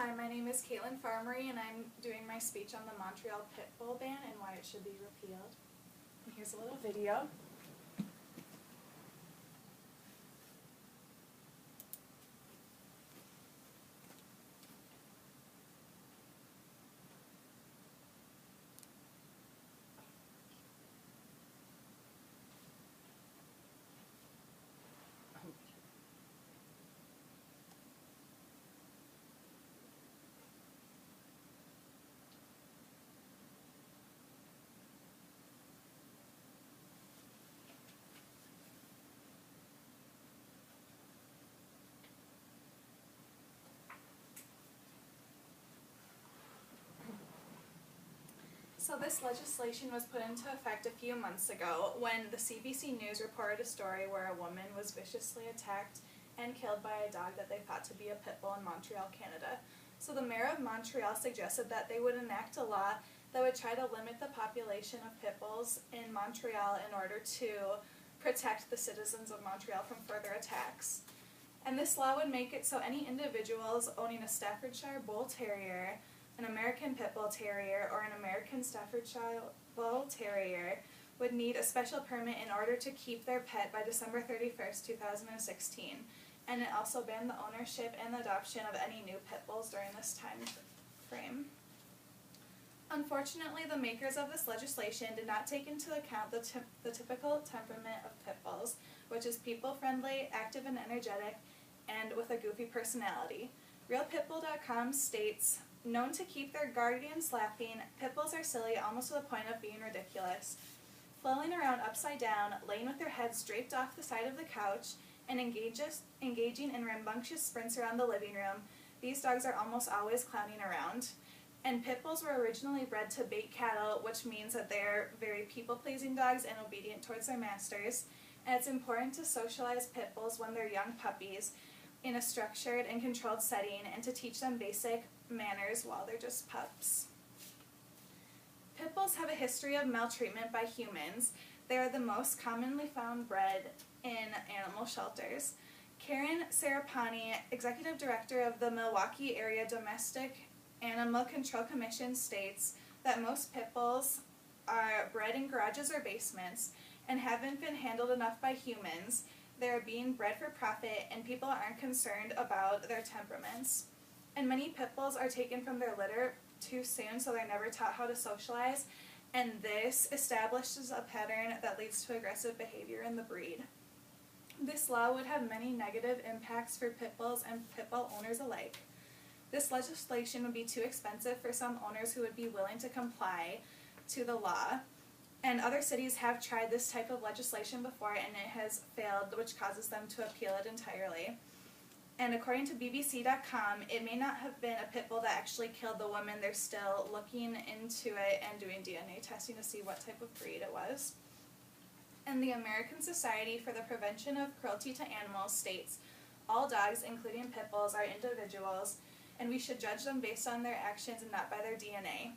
Hi, my name is Katy Farmerie, and I'm doing my speech on the Montreal pit bull ban and why it should be repealed. And here's a little video. So this legislation was put into effect a few months ago when the CBC News reported a story where a woman was viciously attacked and killed by a dog that they thought to be a pit bull in Montreal, Canada. So the mayor of Montreal suggested that they would enact a law that would try to limit the population of pit bulls in Montreal in order to protect the citizens of Montreal from further attacks. And this law would make it so any individuals owning a Staffordshire Bull Terrier, an American Pit Bull Terrier, or an American Staffordshire Bull Terrier would need a special permit in order to keep their pet by December 31st, 2016. And it also banned the ownership and the adoption of any new pit bulls during this time frame. Unfortunately, the makers of this legislation did not take into account the typical temperament of pit bulls, which is people-friendly, active and energetic, and with a goofy personality. RealPitbull.com states, known to keep their guardians laughing, pit bulls are silly almost to the point of being ridiculous. Flailing around upside down, laying with their heads draped off the side of the couch, and engaging in rambunctious sprints around the living room, these dogs are almost always clowning around. And pit bulls were originally bred to bait cattle, which means that they're very people-pleasing dogs and obedient towards their masters. And it's important to socialize pit bulls when they're young puppies in a structured and controlled setting and to teach them basic manners while they're just pups. Pit bulls have a history of maltreatment by humans. They are the most commonly found bred in animal shelters. Karen Serapani, Executive Director of the Milwaukee Area Domestic Animal Control Commission, states that most pit bulls are bred in garages or basements and haven't been handled enough by humans. They're being bred for profit and people aren't concerned about their temperaments. And many pit bulls are taken from their litter too soon, so they're never taught how to socialize, and this establishes a pattern that leads to aggressive behavior in the breed. This law would have many negative impacts for pit bulls and pit bull owners alike. This legislation would be too expensive for some owners who would be willing to comply to the law. And other cities have tried this type of legislation before and it has failed, which causes them to appeal it entirely. And according to BBC.com, it may not have been a pit bull that actually killed the woman. They're still looking into it and doing DNA testing to see what type of breed it was. And the American Society for the Prevention of Cruelty to Animals states, all dogs, including pit bulls, are individuals, and we should judge them based on their actions and not by their DNA.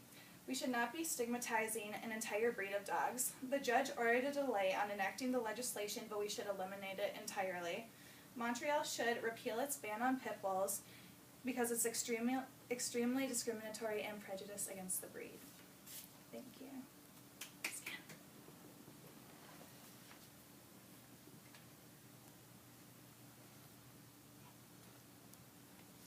We should not be stigmatizing an entire breed of dogs. The judge ordered a delay on enacting the legislation, but we should eliminate it entirely. Montreal should repeal its ban on pit bulls because it's extremely discriminatory and prejudiced against the breed. Thank you.